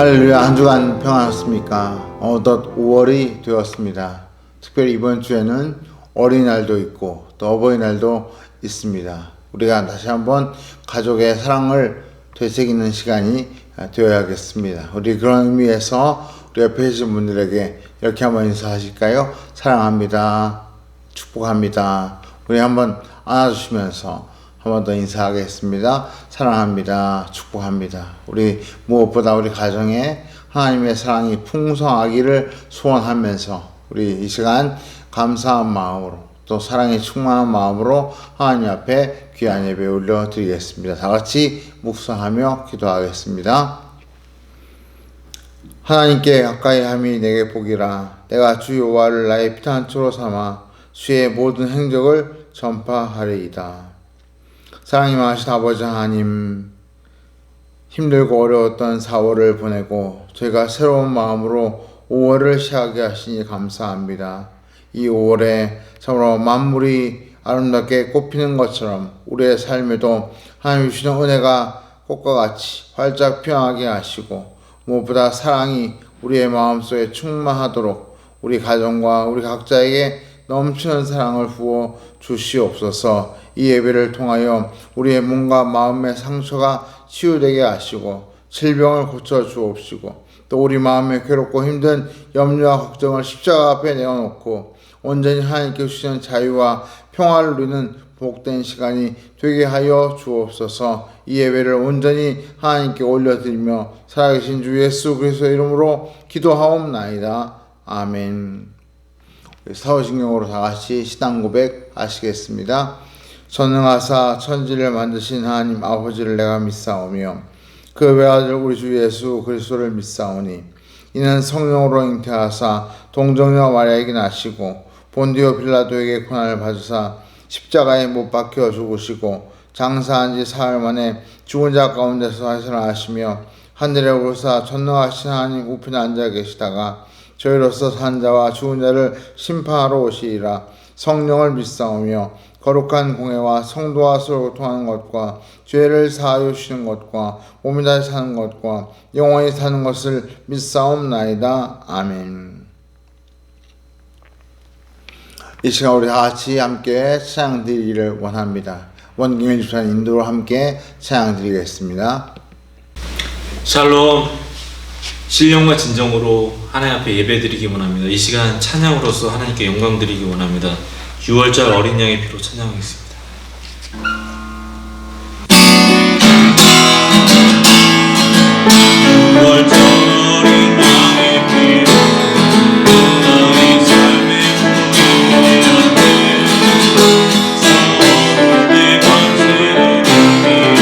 할렐루야. 한 주간 평안하셨습니까? 어느덧 5월이 되었습니다. 특별히 이번 주에는 어린이날도 있고 또 어버이날도 있습니다. 우리가 다시 한번 가족의 사랑을 되새기는 시간이 되어야겠습니다. 우리 그런 의미에서 우리 옆에 계신 분들에게 이렇게 한번 인사하실까요? 사랑합니다. 축복합니다. 우리 한번 안아주시면서 한 번 더 인사하겠습니다. 사랑합니다. 축복합니다. 우리 무엇보다 우리 가정에 하나님의 사랑이 풍성하기를 소원하면서 우리 이 시간 감사한 마음으로 또 사랑에 충만한 마음으로 하나님 앞에 귀한 예배 올려드리겠습니다. 다 같이 묵상하며 기도하겠습니다. 하나님께 가까이 함이 내게 복이라. 내가 주 여호와를 나의 피난처로 삼아 주의 모든 행적을 전파하리이다. 사랑이 많으신 아버지 하나님, 힘들고 어려웠던 4월을 보내고 저희가 새로운 마음으로 5월을 시작하게 하시니 감사합니다. 이 5월에 참으로 만물이 아름답게 꽃피는 것처럼 우리의 삶에도 하나님 주시는 은혜가 꽃과 같이 활짝 피어나게 하시고 무엇보다 사랑이 우리의 마음속에 충만하도록 우리 가정과 우리 각자에게 넘치는 사랑을 부어 주시옵소서. 이 예배를 통하여 우리의 몸과 마음의 상처가 치유되게 하시고 질병을 고쳐 주옵시고 또 우리 마음에 괴롭고 힘든 염려와 걱정을 십자가 앞에 내어놓고 온전히 하나님께 주시는 자유와 평화를 누리는 복된 시간이 되게 하여 주옵소서. 이 예배를 온전히 하나님께 올려드리며 살아계신 주 예수 그리스도의 이름으로 기도하옵나이다. 아멘. 사도신경으로 다같이 신앙 고백 하시겠습니다. 전능하사 천지를 만드신 하나님 아버지를 내가 믿사오며 그 외아들 우리 주 예수 그리스도를 믿사오니 이는 성령으로 잉태하사 동정녀 마리아에게 나시고 본디오 빌라도에게 고난을 받으사 십자가에 못 박혀 죽으시고 장사한 지 사흘 만에 죽은 자 가운데서 하시며 하늘에 오르사 전능하신 하나님 우편에 앉아 계시다가 저희로서 산 자와 죽은 자를 심판하러 오시리라. 성령을 믿사오며 거룩한 공회와 성도와 서로 통하는 것과 죄를 사하여 주시는 것과 몸이 다시 사는 것과 영원히 사는 것을 믿사옵나이다. 아멘. 이 시간 우리 다같이 함께 찬양 드리기를 원합니다. 원경일 집사님 인도로 함께 찬양 드리겠습니다. 샬롬. 신령과 진정으로 하나님 앞에 예배드리기 원합니다. 이 시간 찬양으로서 하나님께 영광 드리기 원합니다. 6월절 어린 양의 피로 찬양하겠습니다. 6월절 어린 양의 피로 나의 삶의 보이었네. 사울의 권세를 이기었네.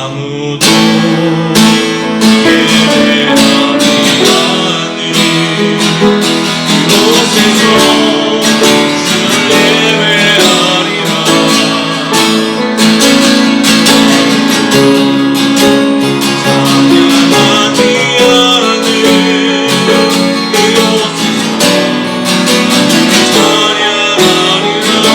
아무도 예배하지 않는 그곳에서 주를 예배하리라. 찬양하지 않는 그곳에서 찬양하리라.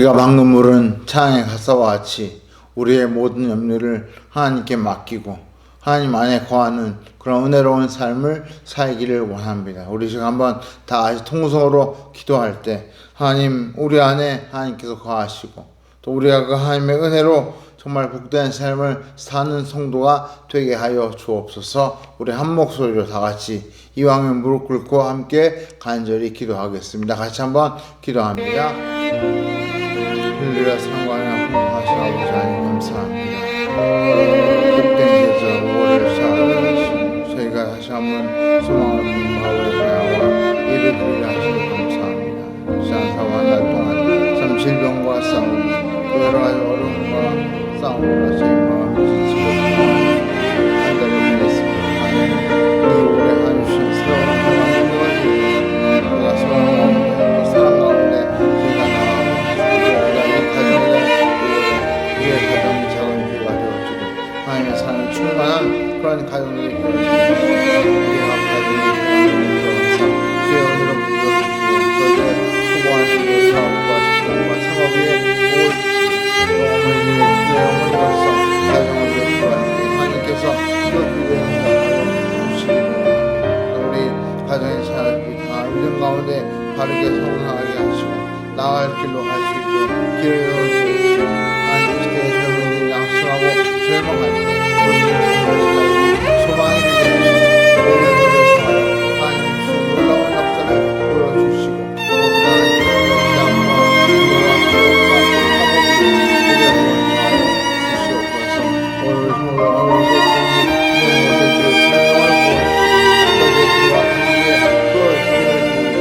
우리가 막는 물은 창의 가사와 같이 우리의 모든 염려를 하나님께 맡기고 하나님 안에 거하는 그런 은혜로운 삶을 살기를 원합니다. 우리 지금 한번 다 같이 통성으로 기도할 때 하나님, 우리 안에 하나님께서 거하시고 또 우리가 그 하나님의 은혜로 정말 복된 삶을 사는 성도가 되게 하여 주옵소서. 우리 한 목소리로 다 같이 이왕에 무릎 꿇고 함께 간절히 기도하겠습니다. 같이 한번 기도합니다. 우리가 상관하는 하신 아버지 하나님 감사합니다. 복된 계절 5월을 살아가시고 저희가 다시 한번 소망을 공부하고 나와 예배드리게 하시니 감사합니다. 지난 4월 달 동안 참 질병과 싸움 또 여러 가지 어려움과 싸움으로 저희 마음이 지치고 한 달을 보냈습니다. 하나님 이 올해 하주신 새로운 하나님을 우리가 소망을 또 사랑 가운데 저희가 나아가고 우리의 가정이 작은 교회가 되어주고 하나님의 삶이 충만한 그런 가정들이 되어주고 우리가 가정이 되어서 주의 은혜로 물려주시고 저희의 수고하시고 사업과 직장과 창업에 도와주시고 어머니의 주의 어머니로서 가정을 위해서 하나님께서 그 교회에 응답하여 주시고 우리 가정의 자녀들이 다 믿음 가운데 바르게 성장하게 하시고 나아갈 길로 갈 수 있도록 길을 열어주시고 하나님 시대의 젊은이들이 양심하고 절망할 때 소망이 되게 하시고 모든 일을 통하여 하나님 주신 놀라운 역사를 보여주시고 또 하나님의 시장과 기도와 기도와 사복이 우리의 구원하여 주시옵소서. 오늘 성경을 이것의 주의 설명을 보여주시고 너의 주와 함께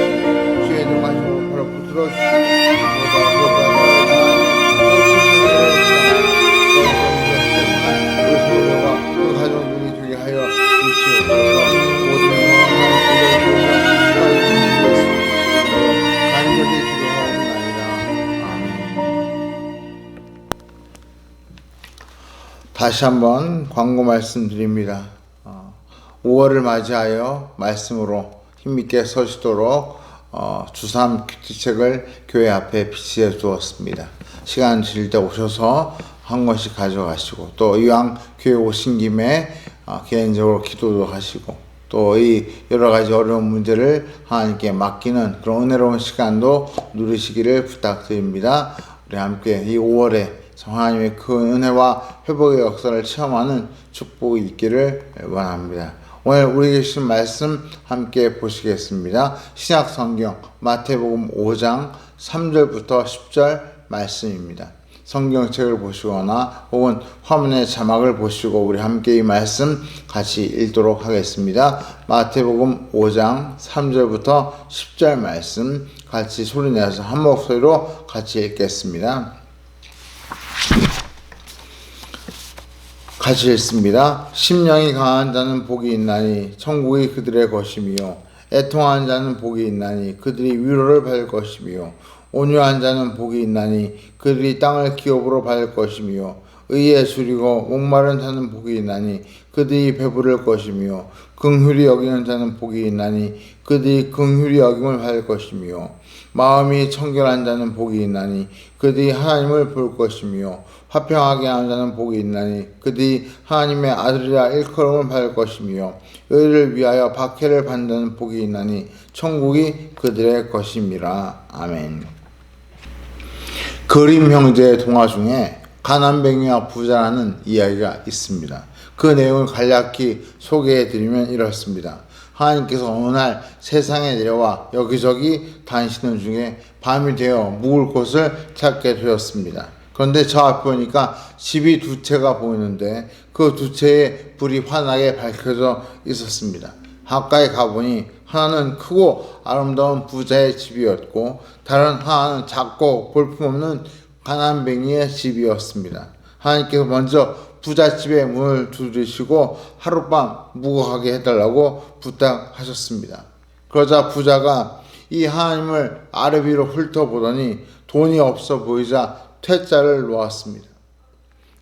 그 주의 능하심을 바로 붙들어주시고 다시 한번 광고 말씀드립니다. 5월을 맞이하여 말씀으로 힘있게 서시도록 주삼 큐티책을 교회 앞에 비치해 두었습니다. 시간 주실 때 오셔서 한 권씩 가져가시고 또 이왕 교회 오신 김에 개인적으로 기도도 하시고 또 이 여러 가지 어려운 문제를 하나님께 맡기는 그런 은혜로운 시간도 누리시기를 부탁드립니다. 우리 함께 이 5월에 하나님의 큰 은혜와 회복의 역사를 체험하는 축복이 있기를 원합니다. 오늘 우리 계신 말씀 함께 보시겠습니다. 신약 성경 마태복음 5장 3절부터 10절 말씀입니다. 성경책을 보시거나 혹은 화면의 자막을 보시고 우리 함께 이 말씀 같이 읽도록 하겠습니다. 마태복음 5장 3절부터 10절 말씀 같이 소리내서 한 목소리로 같이 읽겠습니다. 같이 읽습니다. 심령이 강한 자는 복이 있나니 천국이 그들의 것이며 애통한 자는 복이 있나니 그들이 위로를 받을 것이며 온유한 자는 복이 있나니 그들이 땅을 기업으로 받을 것이며 의에 줄이고 목마른 자는 복이 있나니 그들이 배부를 것이며 긍휼히 여기는 자는 복이 있나니 그들이 긍휼히 여김을 받을 것이며 마음이 청결한 자는 복이 있나니 그들이 하나님을 볼 것이며 화평하게 하는 자는 복이 있나니 그들이 하나님의 아들이라 일컬음을 받을 것이며 의를 위하여 박해를 받는 자는 복이 있나니 천국이 그들의 것임이라. 아멘. 그림 형제의 동화 중에 가난뱅이와 부자라는 이야기가 있습니다. 그 내용을 간략히 소개해드리면 이렇습니다. 하나님께서 어느 날 세상에 내려와 여기저기 다니시는 중에 밤이 되어 묵을 곳을 찾게 되었습니다. 그런데 저 앞에 보니까 집이 두 채가 보이는데 그 두 채에 불이 환하게 밝혀져 있었습니다. 가까이 가보니 하나는 크고 아름다운 부자의 집이었고 다른 하나는 작고 볼품없는 가난뱅이의 집이었습니다. 하나님께서 먼저 부잣집의 문을 두드리시고 하룻밤 묵어가게 해달라고 부탁하셨습니다. 그러자 부자가 이 하나님을 아래 위로 훑어보더니 돈이 없어 보이자 퇴짜를 놓았습니다.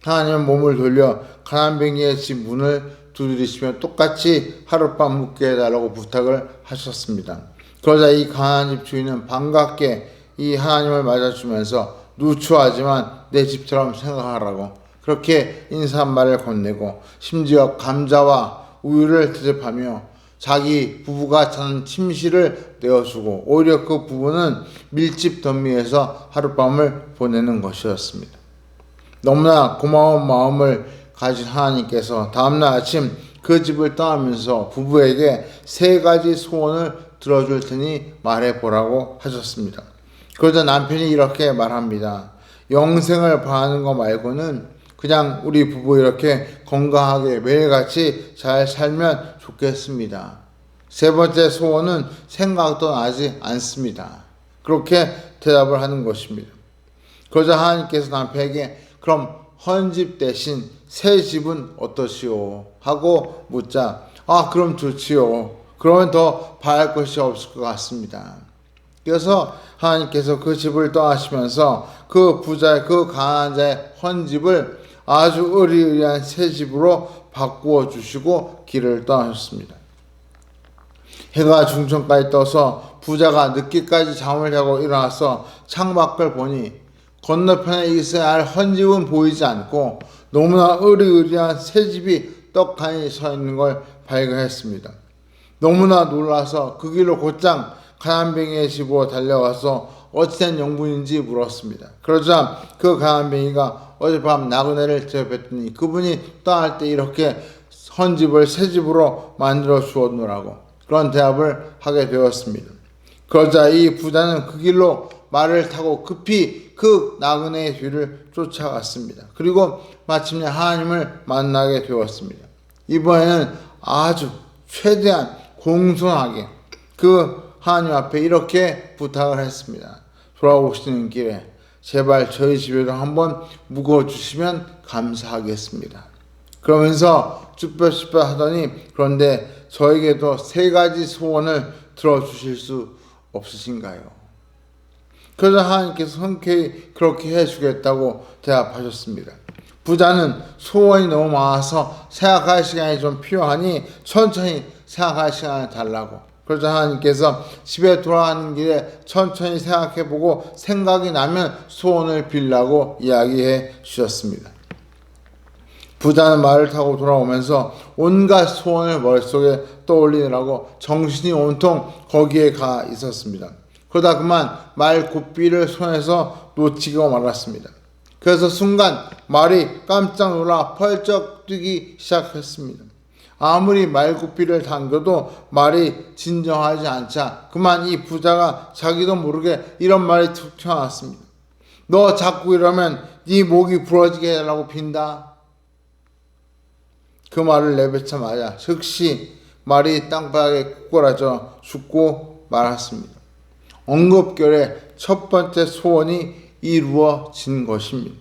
하나님은 몸을 돌려 가난뱅이의 집 문을 두드리시며 똑같이 하룻밤 묵게 해달라고 부탁을 하셨습니다. 그러자 이 가난한 집 주인은 반갑게 이 하나님을 맞아주면서 누추하지만 내 집처럼 생각하라고 그렇게 인사말을 건네고 심지어 감자와 우유를 대접하며 자기 부부가 자는 침실을 내어주고 오히려 그 부부는 밀집 덤미에서 하룻밤을 보내는 것이었습니다. 너무나 고마운 마음을 가진 하나님께서 다음날 아침 그 집을 떠나면서 부부에게 3가지 소원을 들어줄 테니 말해보라고 하셨습니다. 그러자 남편이 이렇게 말합니다. 영생을 바라는 거 말고는 그냥 우리 부부 이렇게 건강하게 매일같이 잘 살면 좋겠습니다. 3번째 소원은 생각도 나지 않습니다. 그렇게 대답을 하는 것입니다. 그러자 하나님께서 남편에게 그럼 헌집 대신 새 집은 어떠시오? 하고 묻자 그럼 좋지요. 그러면 더 바랄 것이 없을 것 같습니다. 그래서 하나님께서 그 집을 떠나시면서 그 부자의 그 가난한 자의 헌집을 아주 의리의리한 새 집으로 바꾸어 주시고 길을 떠나셨습니다. 해가 중천까지 떠서 부자가 늦게까지 잠을 자고 일어나서 창밖을 보니 건너편에 있어야 할 헌집은 보이지 않고 너무나 의리의리한 새 집이 떡하니 서 있는 걸 발견했습니다. 너무나 놀라서 그 길로 곧장 가난뱅이의 집으로 달려와서 어찌된 용분인지 물었습니다. 그러자 그 가난뱅이가 어젯밤 나그네를 대접했더니 그분이 떠날 때 이렇게 헌집을 새 집으로 만들어 주었노라고 그런 대답을 하게 되었습니다. 그러자 이 부자는 그 길로 말을 타고 급히 그 나그네의 뒤를 쫓아갔습니다. 그리고 마침내 하나님을 만나게 되었습니다. 이번에는 아주 최대한 공손하게 그 하나님 앞에 이렇게 부탁을 했습니다. 돌아오시는 길에 제발 저희 집에도 한번 묵어주시면 감사하겠습니다. 그러면서 쭈뼛쭈뼛 하더니 그런데 저에게도 3가지 소원을 들어주실 수 없으신가요? 그러자 하나님께서 흔쾌히 그렇게 해주겠다고 대답하셨습니다. 부자는 소원이 너무 많아서 생각할 시간이 좀 필요하니 천천히 생각할 시간을 달라고. 그러자 하나님께서 집에 돌아가는 길에 천천히 생각해보고 생각이 나면 소원을 빌라고 이야기해 주셨습니다. 부자는 말을 타고 돌아오면서 온갖 소원을 머릿속에 떠올리느라고 정신이 온통 거기에 가 있었습니다. 그러다 그만 말 고삐를 손에서 놓치고 말았습니다. 그래서 순간 말이 깜짝 놀라 펄쩍 뛰기 시작했습니다. 아무리 말고삐를 당겨도 말이 진정하지 않자 그만 이 부자가 자기도 모르게 이런 말이 툭 튀어나왔습니다. 너 자꾸 이러면 네 목이 부러지게 해달라고 빈다. 그 말을 내뱉자마자 즉시 말이 땅바닥에 꼬꾸라져 죽고 말았습니다. 엉겁결에 첫 번째 소원이 이루어진 것입니다.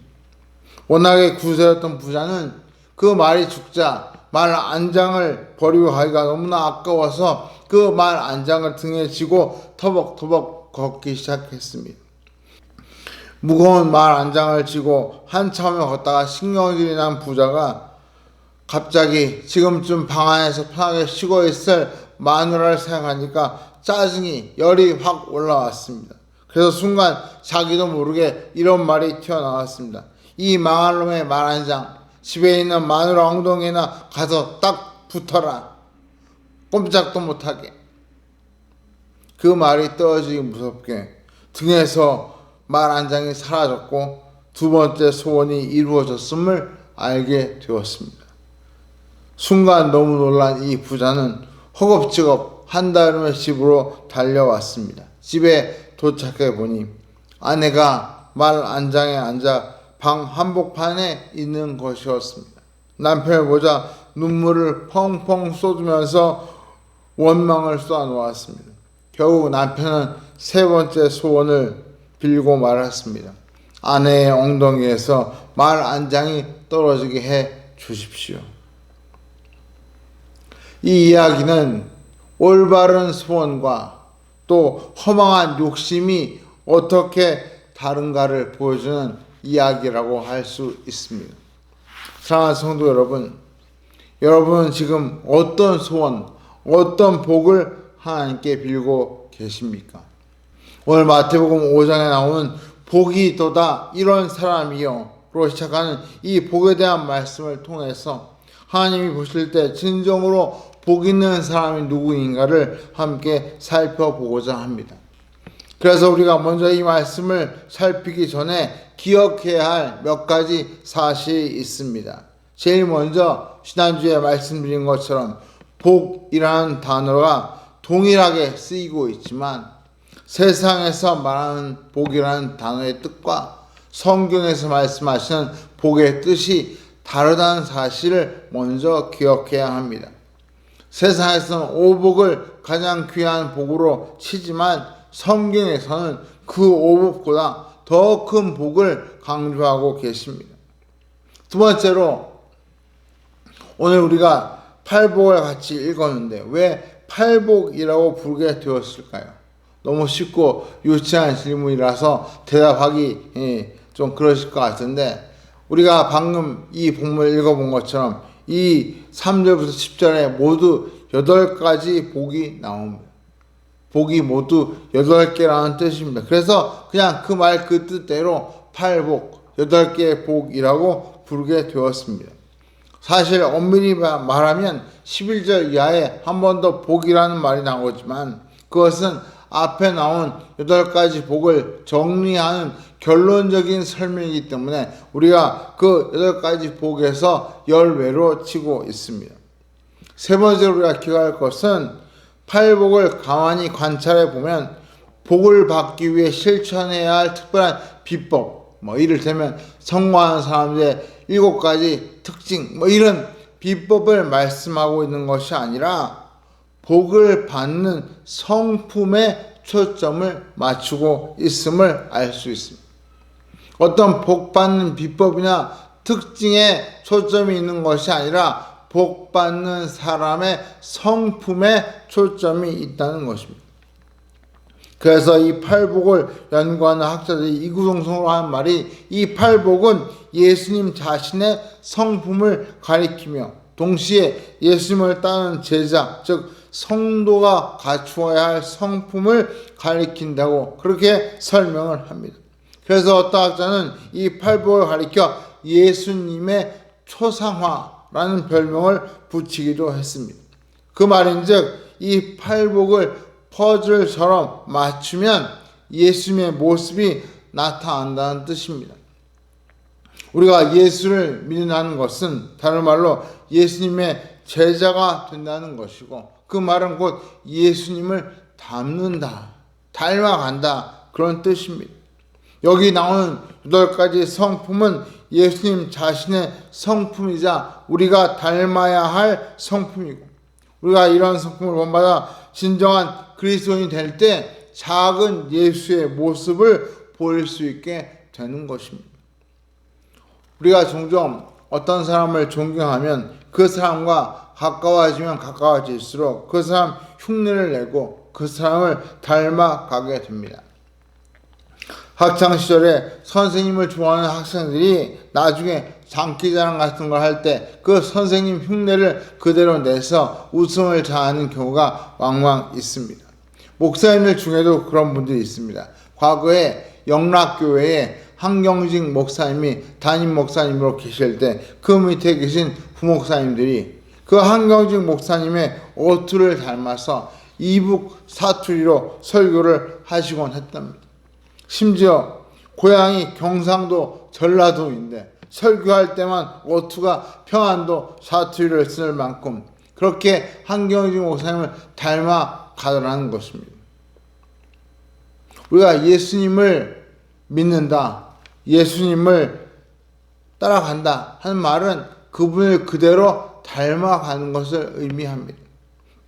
워낙에 구세였던 부자는 그 말이 죽자 말 안장을 버리고 가기가 너무나 아까워서 그 말 안장을 등에 지고 터벅터벅 걷기 시작했습니다. 무거운 말 안장을 지고 한참을 걷다가 신경질이 난 부자가 갑자기 지금쯤 방 안에서 편하게 쉬고 있을 마누라를 생각하니까 짜증이 열이 확 올라왔습니다. 그래서 순간 자기도 모르게 이런 말이 튀어나왔습니다. 이 망할 놈의 말 한 장, 집에 있는 마누라 엉덩이나 가서 딱 붙어라. 꼼짝도 못하게. 그 말이 떨어지기 무섭게 등에서 말 한 장이 사라졌고 2번째 소원이 이루어졌음을 알게 되었습니다. 순간 너무 놀란 이 부자는 허겁지겁 한달음에 집으로 달려왔습니다. 집에 도착해 보니 아내가 말 안장에 앉아 방 한복판에 있는 것이었습니다. 남편을 보자 눈물을 펑펑 쏟으면서 원망을 쏟아놓았습니다. 결국 남편은 3번째 소원을 빌고 말았습니다. 아내의 엉덩이에서 말 안장이 떨어지게 해 주십시오. 이 이야기는 올바른 소원과 또 허망한 욕심이 어떻게 다른가를 보여주는 이야기라고 할 수 있습니다. 사랑하는 성도 여러분, 여러분은 지금 어떤 소원, 어떤 복을 하나님께 빌고 계십니까? 오늘 마태복음 5장에 나오는 복이 있도다 이런 사람이요로 시작하는 이 복에 대한 말씀을 통해서 하나님이 보실 때 진정으로 복 있는 사람이 누구인가를 함께 살펴보고자 합니다. 그래서 우리가 먼저 이 말씀을 살피기 전에 기억해야 할 몇 가지 사실이 있습니다. 제일 먼저 지난주에 말씀드린 것처럼 복이라는 단어가 동일하게 쓰이고 있지만 세상에서 말하는 복이라는 단어의 뜻과 성경에서 말씀하시는 복의 뜻이 다르다는 사실을 먼저 기억해야 합니다. 세상에서는 오복을 가장 귀한 복으로 치지만 성경에서는 그 오복보다 더 큰 복을 강조하고 계십니다. 두 번째로 오늘 우리가 팔복을 같이 읽었는데 왜 팔복이라고 부르게 되었을까요? 너무 쉽고 유치한 질문이라서 대답하기 좀 그러실 것 같은데 우리가 방금 이 본문을 읽어본 것처럼 이 3절부터 10절에 모두 8가지 복이 나옵니다. 복이 모두 8개라는 뜻입니다. 그래서 그냥 그 말 그 뜻대로 팔복, 8개의 복이라고 부르게 되었습니다. 사실 엄밀히 말하면 11절 이하에 한 번 더 복이라는 말이 나오지만 그것은 앞에 나온 8가지 복을 정리하는 결론적인 설명이기 때문에 우리가 그 8가지 복에서 열외로 치고 있습니다. 세 번째로 우리가 기억할 것은 팔복을 가만히 관찰해 보면 복을 받기 위해 실천해야 할 특별한 비법, 이를테면 성공하는 사람들의 7가지 특징, 이런 비법을 말씀하고 있는 것이 아니라 복을 받는 성품에 초점을 맞추고 있음을 알 수 있습니다. 어떤 복 받는 비법이나 특징에 초점이 있는 것이 아니라 복 받는 사람의 성품에 초점이 있다는 것입니다. 그래서 이 팔복을 연구하는 학자들이 이구동성으로 하는 말이 이 팔복은 예수님 자신의 성품을 가리키며 동시에 예수님을 따르는 제자, 즉 성도가 갖추어야 할 성품을 가리킨다고 그렇게 설명을 합니다. 그래서 어떤 학자는 이 팔복을 가리켜 예수님의 초상화라는 별명을 붙이기도 했습니다. 그 말인즉 이 팔복을 퍼즐처럼 맞추면 예수님의 모습이 나타난다는 뜻입니다. 우리가 예수를 믿는다는 것은 다른 말로 예수님의 제자가 된다는 것이고 그 말은 곧 예수님을 닮는다, 닮아간다 그런 뜻입니다. 여기 나오는 8가지 성품은 예수님 자신의 성품이자 우리가 닮아야 할 성품이고 우리가 이런 성품을 본받아 진정한 그리스도인이 될 때 작은 예수의 모습을 보일 수 있게 되는 것입니다. 우리가 종종 어떤 사람을 존경하면 그 사람과 가까워지면 가까워질수록 그 사람 흉내를 내고 그 사람을 닮아가게 됩니다. 학창시절에 선생님을 좋아하는 학생들이 나중에 장기자랑 같은 걸 할 때 그 선생님 흉내를 그대로 내서 웃음을 자아는 경우가 왕왕 있습니다. 목사님들 중에도 그런 분들이 있습니다. 과거에 영락교회에 한경직 목사님이 담임 목사님으로 계실 때 그 밑에 계신 부목사님들이 그 한경직 목사님의 어투를 닮아서 이북 사투리로 설교를 하시곤 했답니다. 심지어 고향이 경상도 전라도인데 설교할 때만 어투가 평안도 사투리를 쓸 만큼 그렇게 한경직 목사님을 닮아가더라는 것입니다. 우리가 예수님을 믿는다, 예수님을 따라간다 하는 말은 그분을 그대로 닮아가는 것을 의미합니다.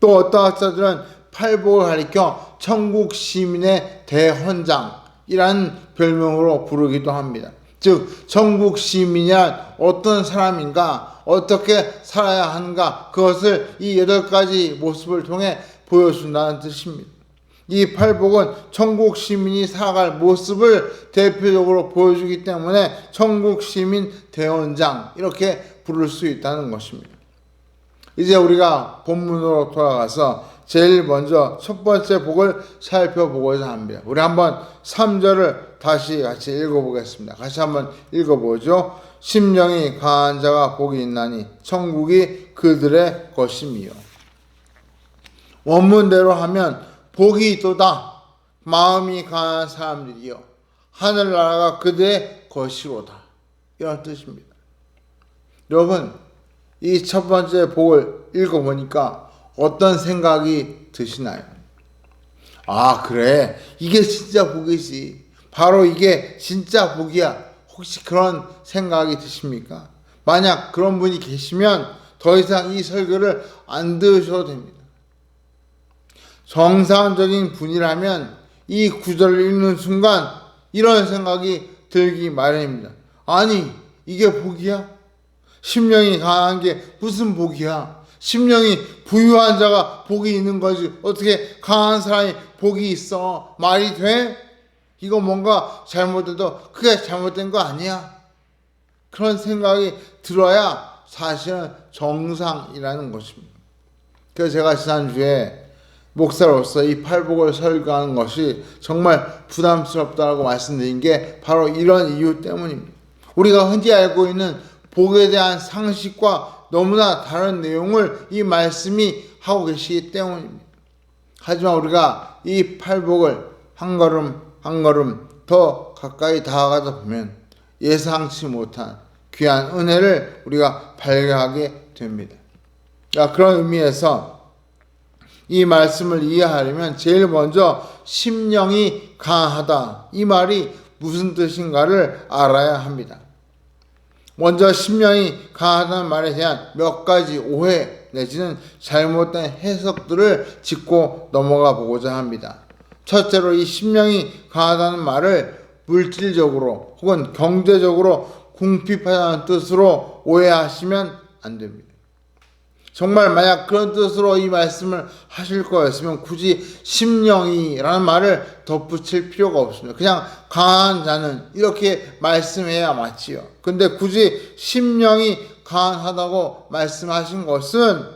또 어떤 학자들은 팔복을 가리켜 천국 시민의 대헌장이라는 별명으로 부르기도 합니다. 즉 천국 시민이란 어떤 사람인가, 어떻게 살아야 하는가, 그것을 이 8가지 모습을 통해 보여준다는 뜻입니다. 이 팔복은 천국 시민이 살아갈 모습을 대표적으로 보여주기 때문에 천국 시민 대헌장 이렇게 부를 수 있다는 것입니다. 이제 우리가 본문으로 돌아가서 제일 먼저 첫 번째 복을 살펴보고자 합니다. 우리 한번 3절을 다시 같이 읽어보겠습니다. 같이 한번 읽어보죠. 심령이 강한 자가 복이 있나니 천국이 그들의 것임이요. 원문대로 하면 복이 있도다. 마음이 강한 사람들이요. 하늘나라가 그들의 것이로다. 이런 뜻입니다. 여러분, 이 첫 번째 복을 읽어보니까 어떤 생각이 드시나요? 아, 그래. 이게 진짜 복이지. 바로 이게 진짜 복이야. 혹시 그런 생각이 드십니까? 만약 그런 분이 계시면 더 이상 이 설교를 안 들으셔도 됩니다. 정상적인 분이라면 이 구절을 읽는 순간 이런 생각이 들기 마련입니다. 아니, 이게 복이야? 심령이 강한 게 무슨 복이야? 심령이 부유한 자가 복이 있는 거지. 어떻게 강한 사람이 복이 있어? 말이 돼? 이거 뭔가 잘못해도 그게 잘못된 거 아니야? 그런 생각이 들어야 사실은 정상이라는 것입니다. 그래서 제가 지난주에 목사로서 이 팔복을 설교하는 것이 정말 부담스럽다고 말씀드린 게 바로 이런 이유 때문입니다. 우리가 흔히 알고 있는 복에 대한 상식과 너무나 다른 내용을 이 말씀이 하고 계시기 때문입니다. 하지만 우리가 이 팔복을 한 걸음 한 걸음 더 가까이 다가가다 보면 예상치 못한 귀한 은혜를 우리가 발견하게 됩니다. 그런 의미에서 이 말씀을 이해하려면 제일 먼저 심령이 강하다. 이 말이 무슨 뜻인가를 알아야 합니다. 먼저 심령이 강하다는 말에 대한 몇 가지 오해 내지는 잘못된 해석들을 짚고 넘어가 보고자 합니다. 첫째로 이 심령이 강하다는 말을 물질적으로 혹은 경제적으로 궁핍하다는 뜻으로 오해하시면 안 됩니다. 정말 만약 그런 뜻으로 이 말씀을 하실 거였으면 굳이 심령이라는 말을 덧붙일 필요가 없습니다. 그냥 강한 자는 이렇게 말씀해야 맞지요. 근데 굳이 심령이 강하다고 말씀하신 것은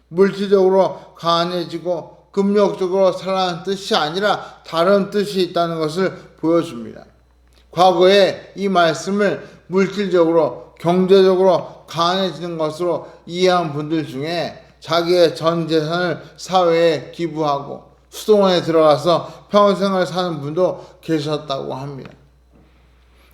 물질적으로 강해지고 금욕적으로 살아나는 뜻이 아니라 다른 뜻이 있다는 것을 보여줍니다. 과거에 이 말씀을 물질적으로 경제적으로 강해지는 것으로 이해한 분들 중에 자기의 전 재산을 사회에 기부하고 수도원에 들어가서 평생을 사는 분도 계셨다고 합니다.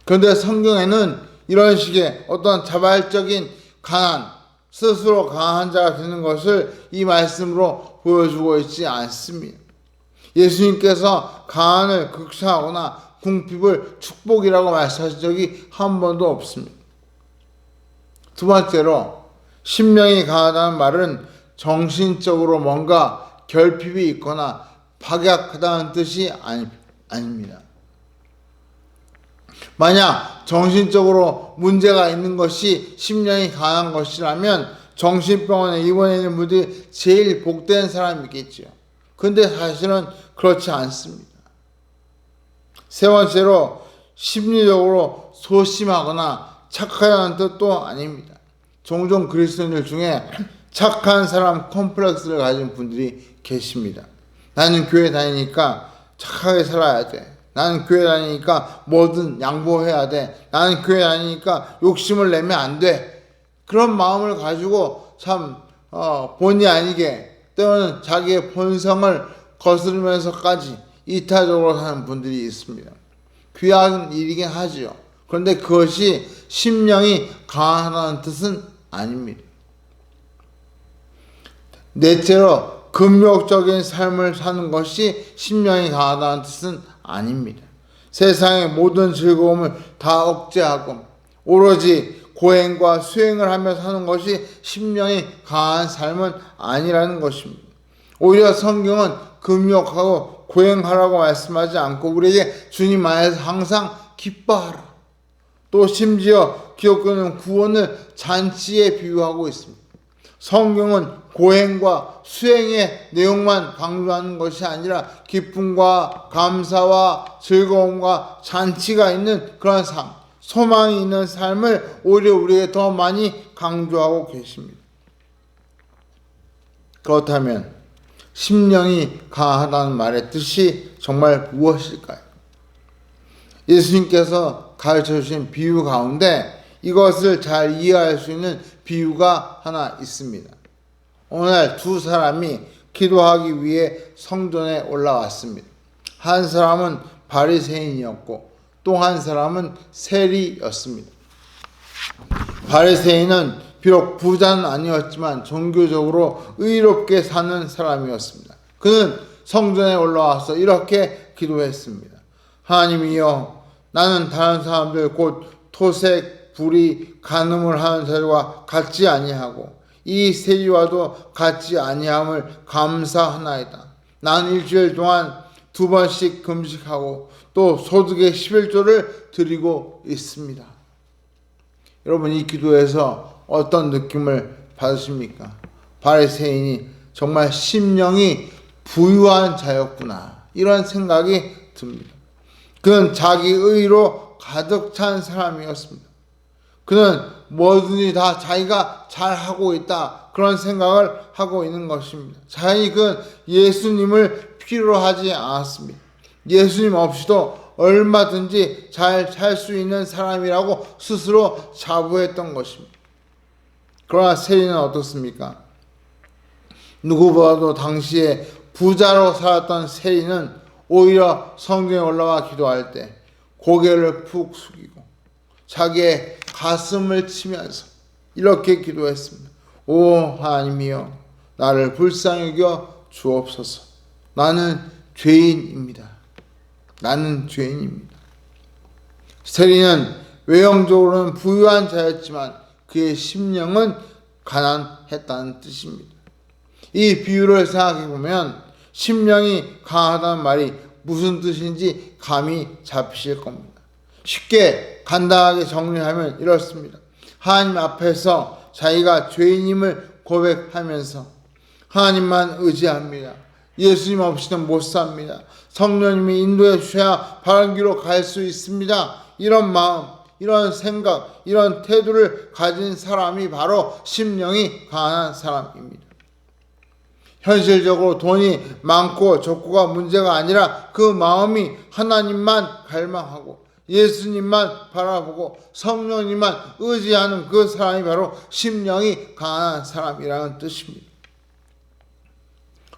그런데 성경에는 이런 식의 어떤 자발적인 가난, 스스로 강한 자가 되는 것을 이 말씀으로 보여주고 있지 않습니다. 예수님께서 가난을 극찬하거나 궁핍을 축복이라고 말씀하신 적이 한 번도 없습니다. 두 번째로 심령이 강하다는 말은 정신적으로 뭔가 결핍이 있거나 박약하다는 뜻이 아닙니다. 만약 정신적으로 문제가 있는 것이 심령이 강한 것이라면 정신병원에 입원해 있는 분들이 제일 복된 사람이겠지요. 근데 사실은 그렇지 않습니다. 세 번째로 심리적으로 소심하거나 착하다는 뜻도 아닙니다. 종종 그리스도인들 중에 착한 사람 컴플렉스를 가진 분들이 계십니다. 나는 교회 다니니까 착하게 살아야 돼. 나는 교회 다니니까 뭐든 양보해야 돼. 나는 교회 다니니까 욕심을 내면 안 돼. 그런 마음을 가지고 참 본의 아니게 때로는 자기의 본성을 거스르면서까지 이타적으로 사는 분들이 있습니다. 귀한 일이긴 하지요. 그런데 그것이 심령이 강하다는 뜻은 아닙니다. 넷째로 금욕적인 삶을 사는 것이 심령이 강하다는 뜻은 아닙니다. 세상의 모든 즐거움을 다 억제하고 오로지 고행과 수행을 하며 사는 것이 심령이 강한 삶은 아니라는 것입니다. 오히려 성경은 금욕하고 고행하라고 말씀하지 않고 우리에게 주님 안에서 항상 기뻐하라. 또 심지어 기독교는 구원을 잔치에 비유하고 있습니다. 성경은 고행과 수행의 내용만 강조하는 것이 아니라 기쁨과 감사와 즐거움과 잔치가 있는 그런 삶, 소망이 있는 삶을 오히려 우리에게 더 많이 강조하고 계십니다. 그렇다면 심령이 강하다는 말의 뜻이 정말 무엇일까요? 예수님께서 가르쳐 주신 비유 가운데 이것을 잘 이해할 수 있는 비유가 하나 있습니다. 오늘 두 사람이 기도하기 위해 성전에 올라왔습니다. 한 사람은 바리새인이었고 또 한 사람은 세리였습니다. 바리새인은 비록 부자는 아니었지만 종교적으로 의롭게 사는 사람이었습니다. 그는 성전에 올라와서 이렇게 기도했습니다. 하나님이여, 나는 다른 사람들 곧 토색, 불의, 간음을 하는 자들과 같지 아니하고 이 세리와도 같지 아니함을 감사하나이다. 나는 일주일 동안 2번씩 금식하고 또 소득의 11조를 드리고 있습니다. 여러분, 이 기도에서 어떤 느낌을 받으십니까? 바리새인이 정말 심령이 부유한 자였구나, 이런 생각이 듭니다. 그는 자기 의로 가득 찬 사람이었습니다. 그는 뭐든지 다 자기가 잘하고 있다, 그런 생각을 하고 있는 것입니다. 자연히 그는 예수님을 필요로 하지 않았습니다. 예수님 없이도 얼마든지 잘 살 수 있는 사람이라고 스스로 자부했던 것입니다. 그러나 세리는 어떻습니까? 누구보다도 당시에 부자로 살았던 세리는 오히려 성경에 올라와 기도할 때 고개를 푹 숙이고 자기의 가슴을 치면서 이렇게 기도했습니다. 오 하나님이여, 나를 불쌍히 여겨 주옵소서. 나는 죄인입니다. 나는 죄인입니다. 세리는 외형적으로는 부유한 자였지만 그의 심령은 가난했다는 뜻입니다. 이 비유를 생각해 보면 심령이 강하다는 말이 무슨 뜻인지 감이 잡히실 겁니다. 쉽게 간단하게 정리하면 이렇습니다. 하나님 앞에서 자기가 죄인임을 고백하면서 하나님만 의지합니다. 예수님 없이는 못 삽니다. 성령님이 인도해 주셔야 바른 길로 갈 수 있습니다. 이런 마음, 이런 생각, 이런 태도를 가진 사람이 바로 심령이 강한 사람입니다. 현실적으로 돈이 많고 적고가 문제가 아니라 그 마음이 하나님만 갈망하고 예수님만 바라보고 성령님만 의지하는 그 사람이 바로 심령이 강한 사람이라는 뜻입니다.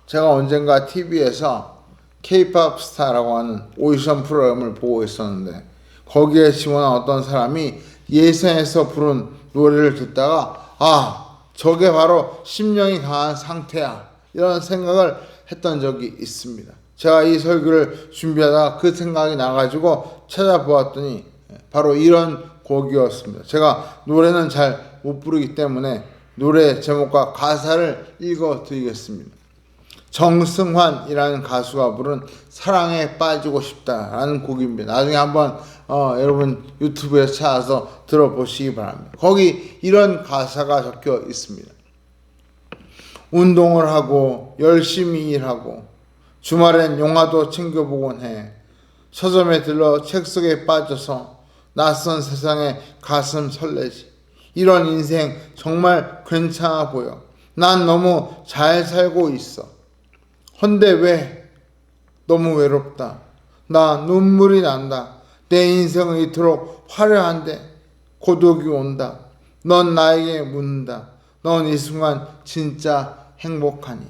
제가 언젠가 TV에서 K-POP 스타라고 하는 오디션 프로그램을 보고 있었는데 거기에 지원한 어떤 사람이 예선에서 부른 노래를 듣다가 저게 바로 심령이 강한 상태야, 이런 생각을 했던 적이 있습니다. 제가 이 설교를 준비하다가 그 생각이 나가지고 찾아보았더니 바로 이런 곡이었습니다. 제가 노래는 잘 못 부르기 때문에 노래 제목과 가사를 읽어드리겠습니다. 정승환이라는 가수가 부른 사랑에 빠지고 싶다라는 곡입니다. 나중에 한번 여러분 유튜브에 찾아서 들어보시기 바랍니다. 거기 이런 가사가 적혀 있습니다. 운동을 하고 열심히 일하고 주말엔 영화도 챙겨보곤 해. 서점에 들러 책 속에 빠져서 낯선 세상에 가슴 설레지. 이런 인생 정말 괜찮아 보여. 난 너무 잘 살고 있어. 헌데 왜? 너무 외롭다. 나 눈물이 난다. 내 인생은 이토록 화려한데 고독이 온다. 넌 나에게 묻는다. 넌 이 순간 진짜 행복하니?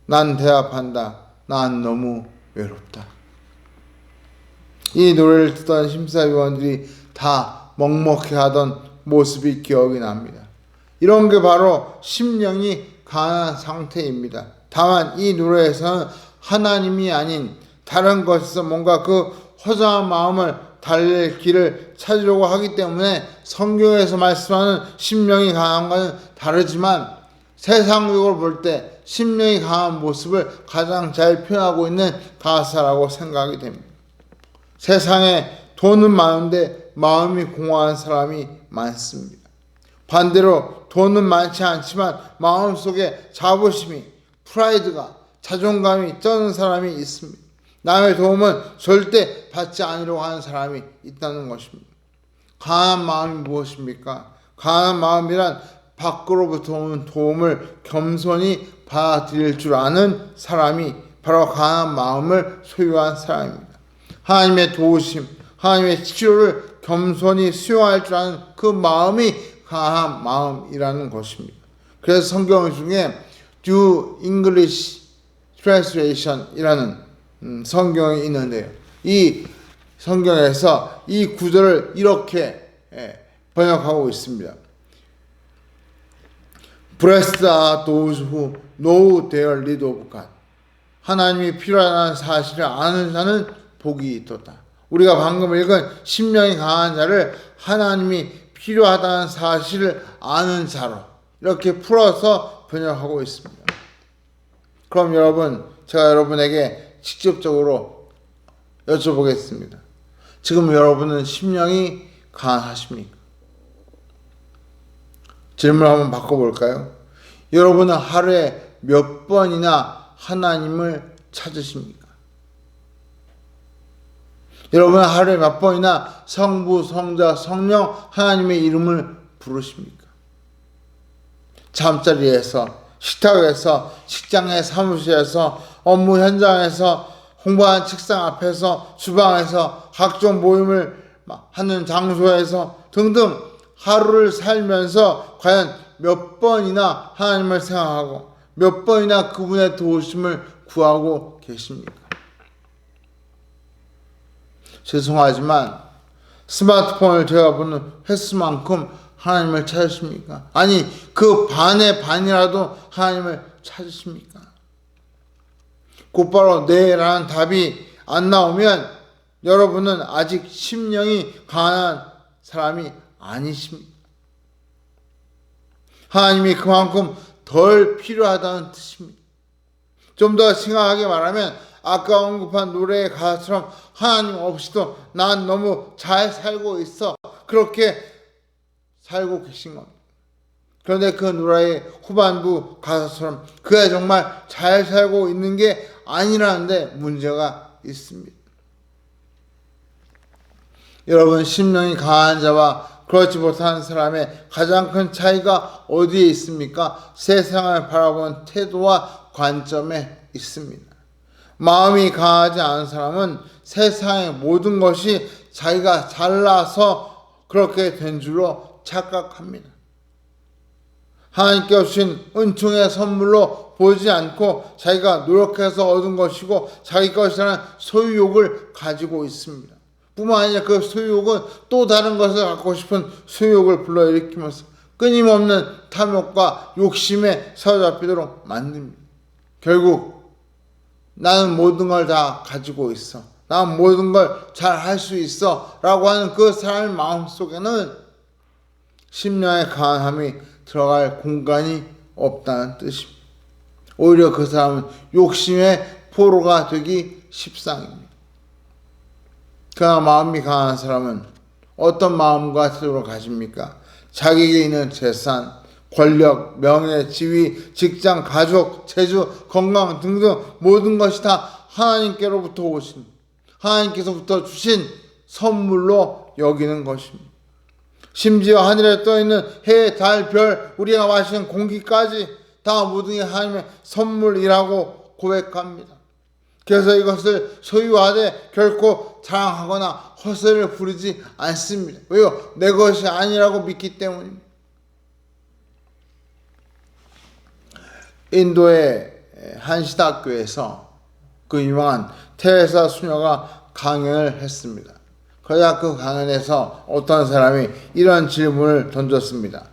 난 대답한다. 난 너무 외롭다. 이 노래를 듣던 심사위원들이 다 먹먹해하던 모습이 기억이 납니다. 이런 게 바로 심령이 강한 상태입니다. 다만 이 노래에서는 하나님이 아닌 다른 것에서 뭔가 그 허전한 마음을 달랠 길을 찾으려고 하기 때문에 성경에서 말씀하는 심령이 강한 것은 다르지만 세상적으로 볼 때 심령이 강한 모습을 가장 잘 표현하고 있는 가사라고 생각이 됩니다. 세상에 돈은 많은데 마음이 공허한 사람이 많습니다. 반대로 돈은 많지 않지만 마음속에 자부심이, 프라이드가, 자존감이 쩌는 사람이 있습니다. 남의 도움은 절대 받지 않으려고 하는 사람이 있다는 것입니다. 강한 마음이 무엇입니까? 강한 마음이란 밖으로부터 오는 도움을 겸손히 받아들일 줄 아는 사람이 바로 강한 마음을 소유한 사람입니다. 하나님의 도우심, 하나님의 치료를 겸손히 수용할 줄 아는 그 마음이 강한 마음이라는 것입니다. 그래서 성경 중에 New English Translation이라는 성경이 있는데요. 이 성경에서 이 구절을 이렇게 번역하고 있습니다. Blessed are those who know their need of God. 하나님이 필요하다는 사실을 아는 자는 복이 있도다. 우리가 방금 읽은 심령이 강한 자를 하나님이 필요하다는 사실을 아는 자로 이렇게 풀어서 번역하고 있습니다. 그럼 여러분, 제가 여러분에게 직접적으로 여쭤보겠습니다. 지금 여러분은 심령이 강하십니까? 질문을 한번 바꿔볼까요? 여러분은 하루에 몇 번이나 하나님을 찾으십니까? 여러분은 하루에 몇 번이나 성부, 성자, 성령 하나님의 이름을 부르십니까? 잠자리에서, 식탁에서, 직장의 사무실에서, 업무 현장에서, 홍보하는 책상 앞에서, 주방에서, 각종 모임을 하는 장소에서 등등 하루를 살면서 과연 몇 번이나 하나님을 생각하고 몇 번이나 그분의 도우심을 구하고 계십니까? 죄송하지만 스마트폰을 들여다보는 횟수만큼 하나님을 찾으십니까? 아니, 그 반의 반이라도 하나님을 찾으십니까? 곧바로 네라는 답이 안 나오면 여러분은 아직 심령이 강한 사람이 아니십니다. 하나님이 그만큼 덜 필요하다는 뜻입니다. 좀 더 심각하게 말하면 아까 언급한 노래의 가사처럼 하나님 없이도 난 너무 잘 살고 있어. 그렇게 살고 계신 겁니다. 그런데 그 노래의 후반부 가사처럼 그가 정말 잘 살고 있는 게 아니라는데 문제가 있습니다. 여러분, 심령이 강한 자와 그렇지 못한 사람의 가장 큰 차이가 어디에 있습니까? 세상을 바라보는 태도와 관점에 있습니다. 마음이 강하지 않은 사람은 세상의 모든 것이 자기가 잘나서 그렇게 된 줄로 착각합니다. 하나님께 주신 은총의 선물로 보지 않고 자기가 노력해서 얻은 것이고 자기 것이라는 소유욕을 가지고 있습니다. 뿐만 아니라 그 소유욕은 또 다른 것을 갖고 싶은 소유욕을 불러일으키면서 끊임없는 탐욕과 욕심에 사로잡히도록 만듭니다. 결국 나는 모든 걸 다 가지고 있어, 나는 모든 걸 잘 할 수 있어 라고 하는 그 사람의 마음속에는 심령의 강함이 들어갈 공간이 없다는 뜻입니다. 오히려 그 사람은 욕심의 포로가 되기 십상입니다. 그러나 마음이 강한 사람은 어떤 마음과 태도를 가집니까? 자기에게 있는 재산, 권력, 명예, 지위, 직장, 가족, 재주, 건강 등등 모든 것이 다 하나님께로부터 오신, 하나님께서부터 주신 선물로 여기는 것입니다. 심지어 하늘에 떠있는 해, 달, 별, 우리가 마시는 공기까지 다 모든 게 하나님의 선물이라고 고백합니다. 그래서 이것을 소유하되 결코 자랑하거나 허세를 부리지 않습니다. 왜요? 내 것이 아니라고 믿기 때문입니다. 인도의 한 신학교에서 그 유명한 테레사 수녀가 강연을 했습니다. 그러자 그 강연에서 어떤 사람이 이런 질문을 던졌습니다.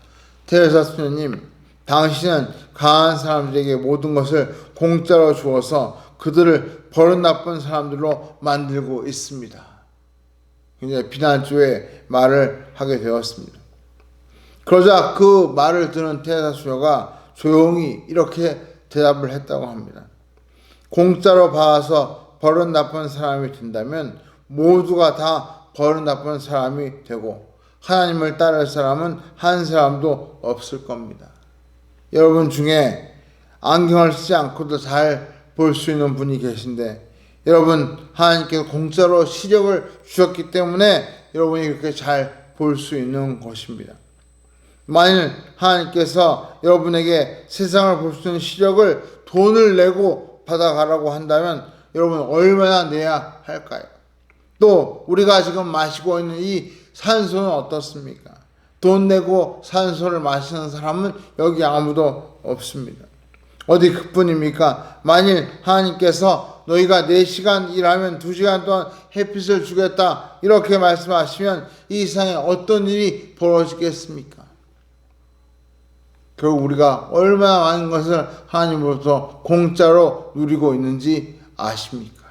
테레사 수녀님, 당신은 강한 사람들에게 모든 것을 공짜로 주어서 그들을 버릇 나쁜 사람들로 만들고 있습니다. 굉장히 비난조의 말을 하게 되었습니다. 그러자 그 말을 들은 테레사 수녀가 조용히 이렇게 대답을 했다고 합니다. 공짜로 받아서 버릇 나쁜 사람이 된다면 모두가 다 버릇 나쁜 사람이 되고 하나님을 따를 사람은 한 사람도 없을 겁니다. 여러분 중에 안경을 쓰지 않고도 잘 볼 수 있는 분이 계신데 여러분, 하나님께서 공짜로 시력을 주셨기 때문에 여러분이 이렇게 잘 볼 수 있는 것입니다. 만일 하나님께서 여러분에게 세상을 볼 수 있는 시력을 돈을 내고 받아가라고 한다면 여러분 얼마나 내야 할까요? 또 우리가 지금 마시고 있는 이 산소는 어떻습니까? 돈 내고 산소를 마시는 사람은 여기 아무도 없습니다. 어디 그뿐입니까? 만일 하나님께서 너희가 4시간 일하면 2시간 동안 햇빛을 주겠다 이렇게 말씀하시면 이 세상에 어떤 일이 벌어지겠습니까? 결국 우리가 얼마나 많은 것을 하나님으로부터 공짜로 누리고 있는지 아십니까?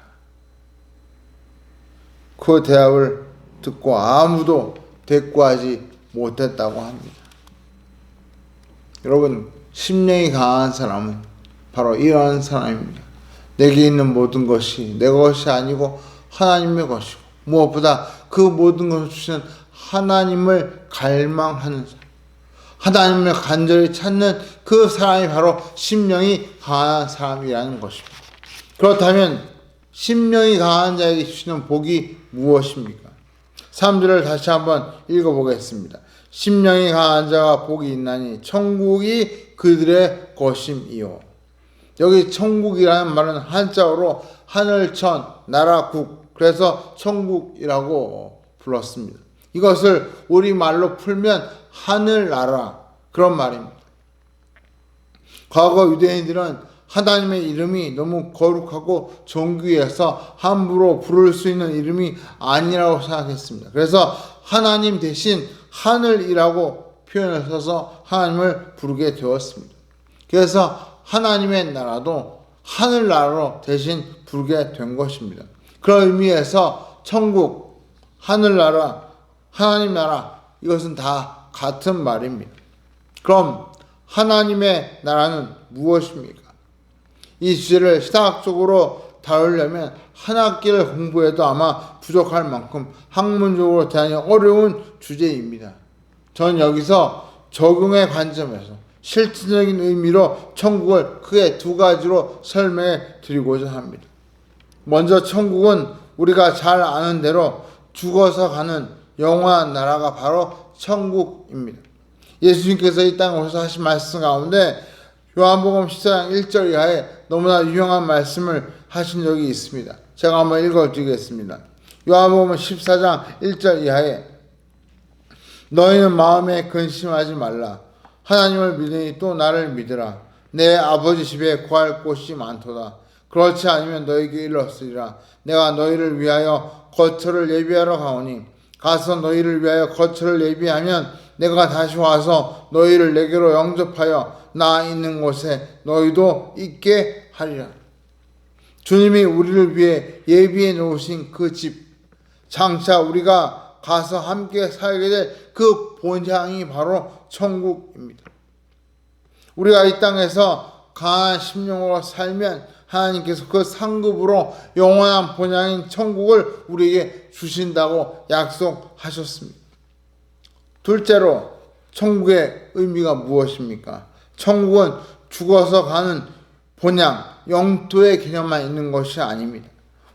그 대답을 듣고 아무도 대꾸하지 못했다고 합니다. 여러분, 심령이 강한 사람은 바로 이러한 사람입니다. 내게 있는 모든 것이 내 것이 아니고 하나님의 것이고 무엇보다 그 모든 것을 주시는 하나님을 갈망하는 사람, 하나님을 간절히 찾는 그 사람이 바로 심령이 강한 사람이라는 것입니다. 그렇다면 심령이 강한 자에게 주시는 복이 무엇입니까? 3절을 다시 한번 읽어보겠습니다. 심령이 강한 자가 복이 있나니 천국이 그들의 것임이요. 여기 천국이라는 말은 한자어로 하늘천, 나라국, 그래서 천국이라고 불렀습니다. 이것을 우리말로 풀면 하늘나라, 그런 말입니다. 과거 유대인들은 하나님의 이름이 너무 거룩하고 존귀해서 함부로 부를 수 있는 이름이 아니라고 생각했습니다. 그래서 하나님 대신 하늘이라고 표현을 써서 하나님을 부르게 되었습니다. 그래서 하나님의 나라도 하늘나라로 대신 부르게 된 것입니다. 그런 의미에서 천국, 하늘나라, 하나님 나라, 이것은 다 같은 말입니다. 그럼 하나님의 나라는 무엇입니까? 이 주제를 신학적으로 다루려면 한 학기를 공부해도 아마 부족할 만큼 학문적으로 대하기 어려운 주제입니다. 저는 여기서 적용의 관점에서 실질적인 의미로 천국을 크게 2가지로 설명해 드리고자 합니다. 먼저 천국은 우리가 잘 아는 대로 죽어서 가는 영원한 나라가 바로 천국입니다. 예수님께서 이 땅에 오셔서 하신 말씀 가운데 요한복음 14장 1절 이하에 너무나 유명한 말씀을 하신 적이 있습니다. 제가 한번 읽어드리겠습니다. 요한복음 14장 1절 이하에 너희는 마음에 근심하지 말라. 하나님을 믿으니 또 나를 믿으라. 내 아버지 집에 구할 곳이 많도다. 그렇지 않으면 너희에게 이르렀으리라. 내가 너희를 위하여 거처를 예비하러 가오니 가서 너희를 위하여 거처를 예비하면 내가 다시 와서 너희를 내게로 영접하여 나 있는 곳에 너희도 있게 하리라. 주님이 우리를 위해 예비해 놓으신 그 집, 장차 우리가 가서 함께 살게 될 그 본향이 바로 천국입니다. 우리가 이 땅에서 강한 심령으로 살면 하나님께서 그 상급으로 영원한 본향인 천국을 우리에게 주신다고 약속하셨습니다. 둘째로 천국의 의미가 무엇입니까? 천국은 죽어서 가는 본향, 영토의 개념만 있는 것이 아닙니다.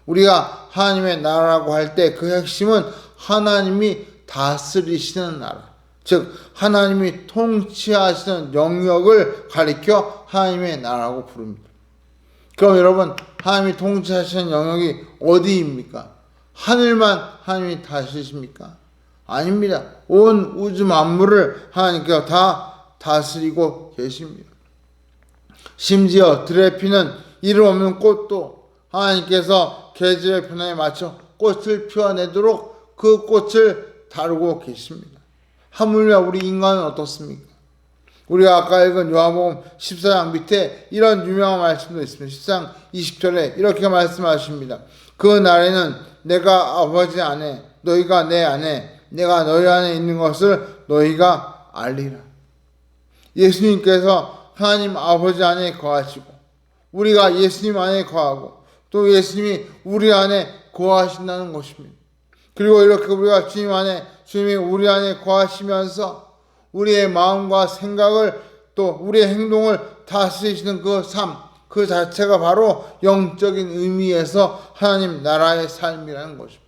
우리가 하나님의 나라라고 할 때 그 핵심은 하나님이 다스리시는 나라, 즉 하나님이 통치하시는 영역을 가리켜 하나님의 나라라고 부릅니다. 그럼 여러분, 하나님이 통치하시는 영역이 어디입니까? 하늘만 하나님이 다스리십니까? 아닙니다. 온 우주 만물을 하나님께서 다 다스리고 계십니다. 심지어 들에 피는 이름 없는 꽃도 하나님께서 계절의 변화에 맞춰 꽃을 피워내도록 그 꽃을 다루고 계십니다. 하물며 우리 인간은 어떻습니까? 우리가 아까 읽은 요한복음 14장 밑에 이런 유명한 말씀도 있습니다. 14장 20절에 이렇게 말씀하십니다. 그 날에는 내가 아버지 안에 너희가 내 안에 내가 너희 안에 있는 것을 너희가 알리라. 예수님께서 하나님 아버지 안에 거하시고 우리가 예수님 안에 거하고 또 예수님이 우리 안에 거하신다는 것입니다. 그리고 이렇게 우리가 주님 안에, 주님이 우리 안에 거하시면서 우리의 마음과 생각을 또 우리의 행동을 다스리시는 그 삶, 그 자체가 바로 영적인 의미에서 하나님 나라의 삶이라는 것입니다.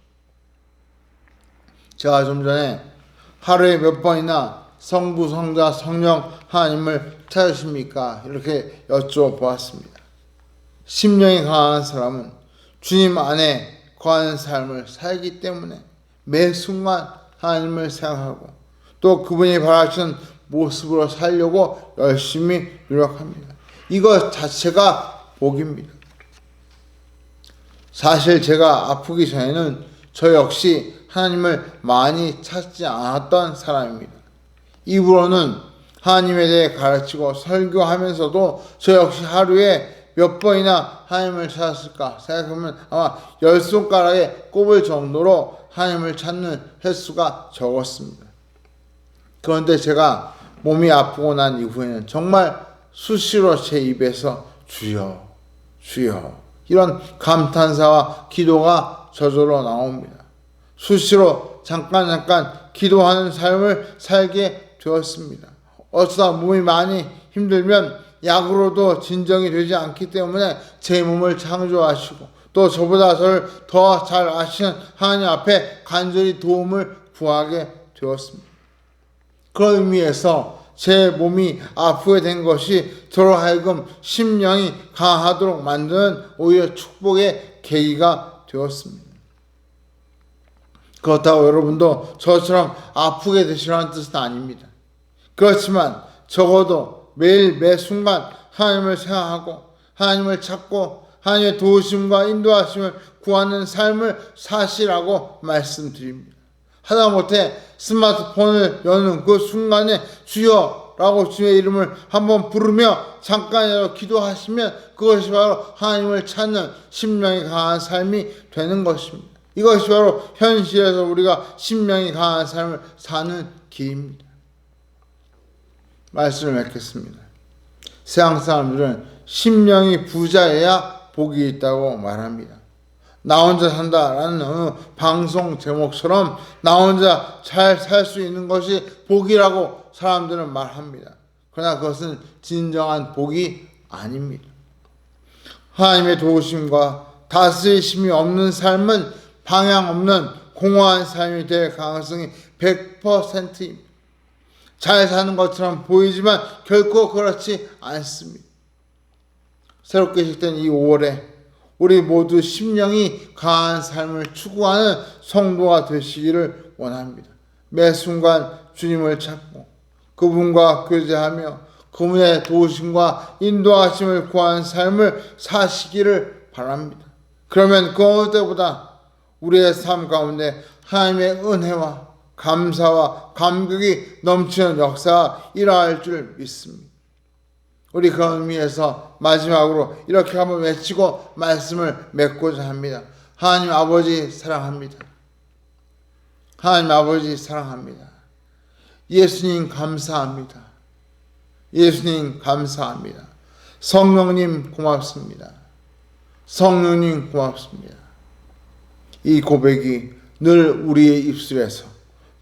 제가 좀 전에 하루에 몇 번이나 성부, 성자, 성령 하나님을 찾으십니까? 이렇게 여쭤보았습니다. 심령이 강한 사람은 주님 안에 거하는 삶을 살기 때문에 매 순간 하나님을 생각하고 또 그분이 바라시는 모습으로 살려고 열심히 노력합니다. 이것 자체가 복입니다. 사실 제가 아프기 전에는 저 역시 하나님을 많이 찾지 않았던 사람입니다. 입으로는 하나님에 대해 가르치고 설교하면서도 저 역시 하루에 몇 번이나 하나님을 찾았을까 생각해보면 아마 10손가락에 꼽을 정도로 하나님을 찾는 횟수가 적었습니다. 그런데 제가 몸이 아프고 난 이후에는 정말 수시로 제 입에서 주여, 주여 이런 감탄사와 기도가 저절로 나옵니다. 수시로 잠깐 기도하는 삶을 살게 되었습니다. 어쩌다 몸이 많이 힘들면 약으로도 진정이 되지 않기 때문에 제 몸을 창조하시고 또 저보다 저를 더 잘 아시는 하나님 앞에 간절히 도움을 구하게 되었습니다. 그런 의미에서 제 몸이 아프게 된 것이 저로 하여금 심령이 강하도록 만드는 오히려 축복의 계기가 되었습니다. 그렇다고 여러분도 저처럼 아프게 되시라는 뜻은 아닙니다. 그렇지만 적어도 매일 매 순간 하나님을 생각하고 하나님을 찾고 하나님의 도우심과 인도하심을 구하는 삶을 사시라고 말씀드립니다. 하다못해 스마트폰을 여는 그 순간에 주여라고 주의 이름을 한번 부르며 잠깐이라도 기도하시면 그것이 바로 하나님을 찾는 심령이 강한 삶이 되는 것입니다. 이것이 바로 현실에서 우리가 심령이 강한 삶을 사는 길입니다. 말씀을 맺겠습니다. 세상 사람들은 심령이 부자여야 복이 있다고 말합니다. 나 혼자 산다라는 어느 방송 제목처럼 나 혼자 잘 살 수 있는 것이 복이라고 사람들은 말합니다. 그러나 그것은 진정한 복이 아닙니다. 하나님의 도우심과 다스리심이 없는 삶은 방향 없는 공허한 삶이 될 가능성이 100%입니다. 잘 사는 것처럼 보이지만 결코 그렇지 않습니다. 새롭게 시작된 이 5월에 우리 모두 심령이 강한 삶을 추구하는 성도가 되시기를 원합니다. 매 순간 주님을 찾고 그분과 교제하며 그분의 도우심과 인도하심을 구하는 삶을 사시기를 바랍니다. 그러면 그 어느 때보다 우리의 삶 가운데 하나님의 은혜와 감사와 감격이 넘치는 역사가 일어날 줄 믿습니다. 우리 그런 의미에서 마지막으로 이렇게 한번 외치고 말씀을 맺고자 합니다. 하나님 아버지 사랑합니다. 하나님 아버지 사랑합니다. 예수님 감사합니다. 예수님 감사합니다. 성령님 고맙습니다. 성령님 고맙습니다. 이 고백이 늘 우리의 입술에서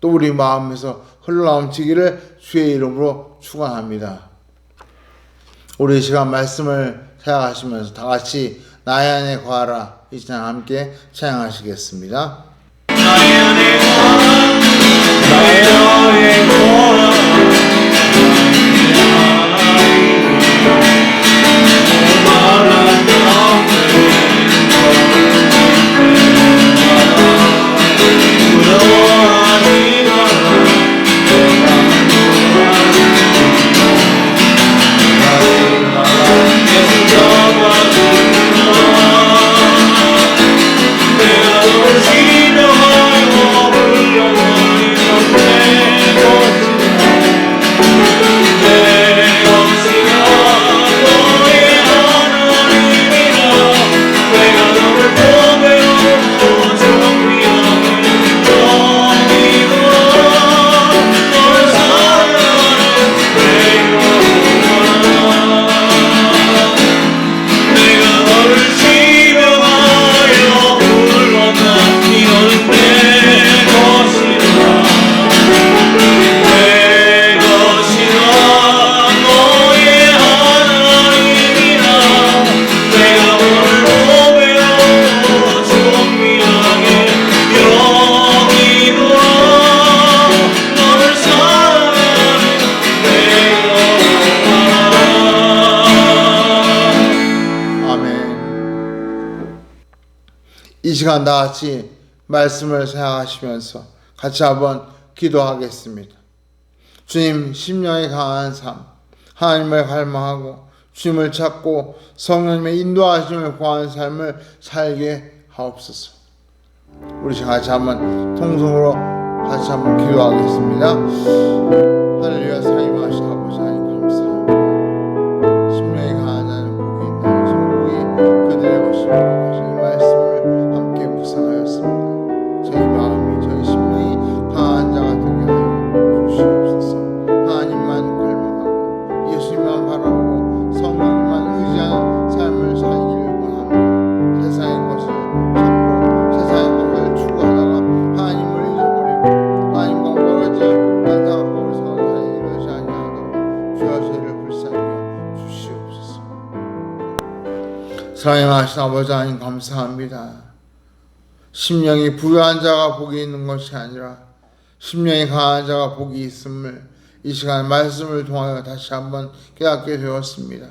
또 우리 마음에서 흘러넘치기를 주의 이름으로 축원합니다. 우리 이 시간 말씀을 생각하시면서 다 같이 나의 안에 거하라 이 찬양 함께 찬양하시겠습니다. 나의 안에 거하라 나의 안에 거하라 내가 너 싫어하고 불러버리던 내 것이다 이 시간 다 같이 말씀을 생각하시면서 같이 한번 기도하겠습니다. 주님, 심령이 강한 삶, 하나님을 갈망하고 주님을 찾고 성령님의 인도하심을 구하는 삶을 살게 하옵소서. 우리 같이 한번 통성으로 같이 한번 기도하겠습니다. 할렐루야. 사랑이 마시다 아버지 하나님 감사합니다. 심령이 강한 자는 복이 있나니 천국이 그들의 것이라 하시는 말씀을 함께 묵상하였습니다. 저희 마음이 저희 심령이 강한 자가 되게 하여 주시옵소서. 하나님만 갈망하고 예수님만 바라보고 성령님만 의지하는 삶을 살기를 원합니다. 세상의 것을 찾고 세상의 것을 추구하다가 하나님을 잊어버리고 하나님과 멀어져 안타깝고 서로 다니는 것이 아니하도록 주여 저희를 불쌍히 주시옵소서. 사랑의 하신 아버지 하나님 감사합니다. 심령이 부유한 자가 복이 있는 것이 아니라 심령이 강한 자가 복이 있음을 이 시간 말씀을 통하여 다시 한번 깨닫게 되었습니다.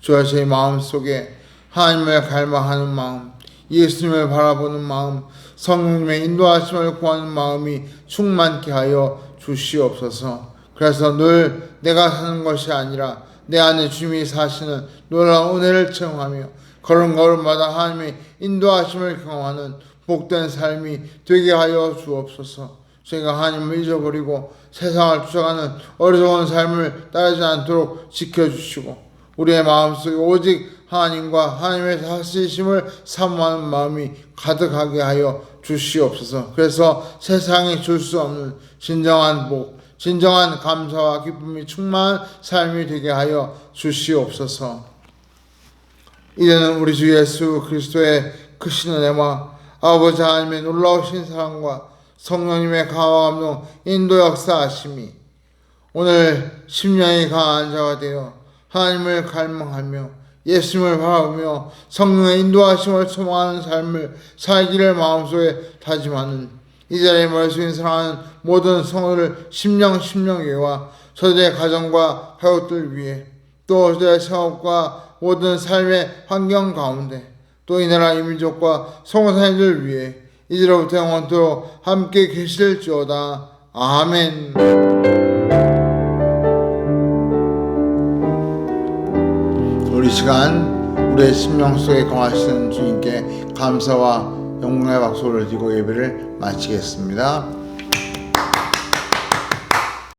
주여 저희 마음속에 하나님을 갈망하는 마음, 예수님을 바라보는 마음, 성령님의 인도하심을 구하는 마음이 충만케 하여 주시옵소서. 그래서 늘 내가 사는 것이 아니라 내 안에 주님이 사시는 놀라운 은혜를 체험하며 걸음걸음마다 하나님의 인도하심을 경험하는 복된 삶이 되게 하여 주옵소서. 저희가 하나님을 잊어버리고 세상을 쫓아가는 어리석은 삶을 따르지 않도록 지켜주시고 우리의 마음속에 오직 하나님과 하나님의 다스리심을 사모하는 마음이 가득하게 하여 주시옵소서. 그래서 세상이 줄 수 없는 진정한 복, 진정한 감사와 기쁨이 충만한 삶이 되게 하여 주시옵소서. 이제는 우리 주 예수 그리스도의 크신 은혜와 아버지 하나님의 놀라우신 사랑과 성령님의 강화 감동 인도 역사하심이 오늘 심령이 강한 자가 되어 하나님을 갈망하며 예수님을 바라보며 성령의 인도하심을 소망하는 삶을 살기를 마음속에 다짐하는 이 자리에 모여있는 사랑하는 모든 성도를 심령예와 저들의 가정과 가족들 위해 또 저들의 생업과 모든 삶의 환경 가운데 또 이 나라 이 민족과 성도사님들 위해 이제로부터 영원토록 함께 계실지어다. 아멘. 우리 시간 우리의 심령 속에 거하시는 주님께 감사와 영광의 박수를 드리고 예배를 마치겠습니다.